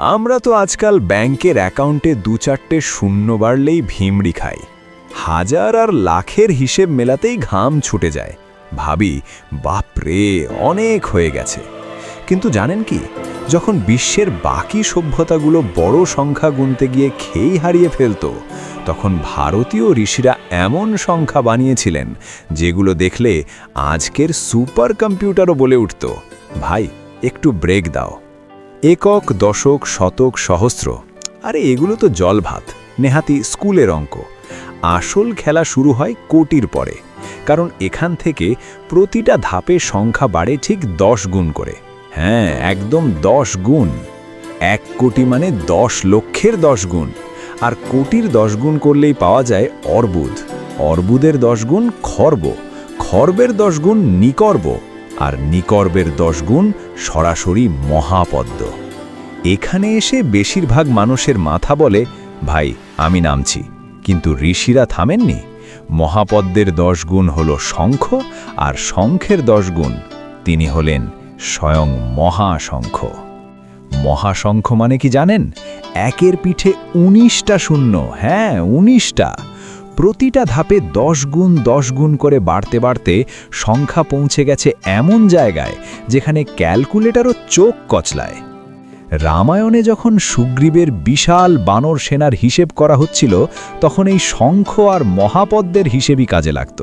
আমরা তো আজকাল ব্যাংকের অ্যাকাউন্টে ২-৪টে শূন্য বাড়লেই ভিমড়ি খাই। হাজার আর লাখের হিসেব মেলাতেই ঘাম ছুটে যায়। ভাবি, বাপরে, অনেক হয়ে গেছে। কিন্তু জানেন কি, যখন বিশ্বের বাকি সভ্যতাগুলো বড় সংখ্যা গুনতে গিয়ে খেই হারিয়ে ফেলত, তখন ভারতীয় ঋষিরা এমন সংখ্যা বানিয়েছিলেন যেগুলো দেখলে আজকের সুপার কম্পিউটারও বলে উঠত। ভাই, একটু ব্রেক দাও। একক, দশক, শতক, সহস্র, আরে এগুলো তো জলভাত, নেহাতি স্কুলের অঙ্ক। আসল খেলা শুরু হয় কোটির পরে, কারণ এখান থেকে প্রতিটা ধাপে সংখ্যা বাড়ে ঠিক 10 গুণ করে। হ্যাঁ, একদম 10 গুণ। 1 কোটি মানে 10 লক্ষের 10 গুণ, আর কোটির 10 গুণ করলেই পাওয়া যায় অর্বুদ। অর্বুদের 10 গুণ খর্ব, খর্বের 10 গুণ নিকর্ব, আর নিকর্বের 10 গুণ সরাসরি মহাপদ্ম। এখানে এসে বেশিরভাগ মানুষের মাথা বলে, ভাই আমি নামছি, কিন্তু ঋষিরা থামেননি। মহাপদ্মের 10 গুণ হল শঙ্খ, আর শঙ্খের 10 গুণ তিনি হলেন স্বয়ং মহাশঙ্খ। মহাশঙ্খ মানে কি জানেন? একের পিঠে 19টা শূন্য। হ্যাঁ, 19টা। প্রতিটা ধাপে 10 গুণ 10 গুণ করে বাড়তে বাড়তে সংখ্যা পৌঁছে গেছে এমন জায়গায় যেখানে ক্যালকুলেটরও চোখ কচলায়। রামায়ণে যখন সুগ্রীবের বিশাল বানর সেনার হিসেব করা হচ্ছিল, তখন এই শঙ্খ আর মহাপদ্মের হিসেবই কাজে লাগত।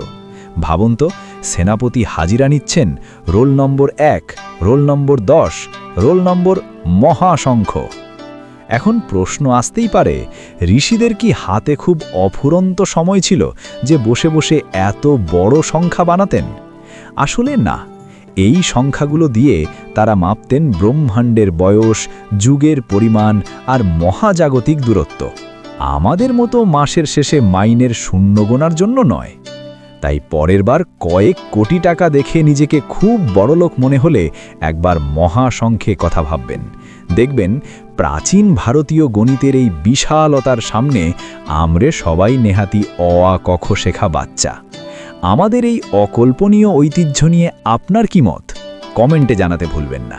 ভাবুন তো, সেনাপতি হাজিরা নিচ্ছেন, roll number 1, roll number 10, roll number মহাশঙ্খ। এখন প্রশ্ন আসতেই পারে, ঋষিদের কি হাতে খুব অফুরন্ত সময় ছিল যে বসে বসে এত বড় সংখ্যা বানাতেন? আসলে না। এই সংখ্যাগুলো দিয়ে তারা মাপতেন ব্রহ্মাণ্ডের বয়স, যুগের পরিমাণ আর মহাজাগতিক দূরত্ব। আমাদের মতো মাসের শেষে মাইনের শূন্য গোনার জন্য নয়। তাই পরের বার কয়েক কোটি টাকা দেখে নিজেকে খুব বড়লোক মনে হলে একবার মহাসংখ্যে কথা ভাববেন। দেখবেন প্রাচীন ভারতীয় গণিতের এই বিশালতার সামনে আমরা সবাই নেহাতি অ আ ক খ শেখা বাচ্চা। আমাদের এই অকল্পনীয় ঐতিহ্য নিয়ে আপনার কি মত? কমেন্টে জানাতে ভুলবেন না।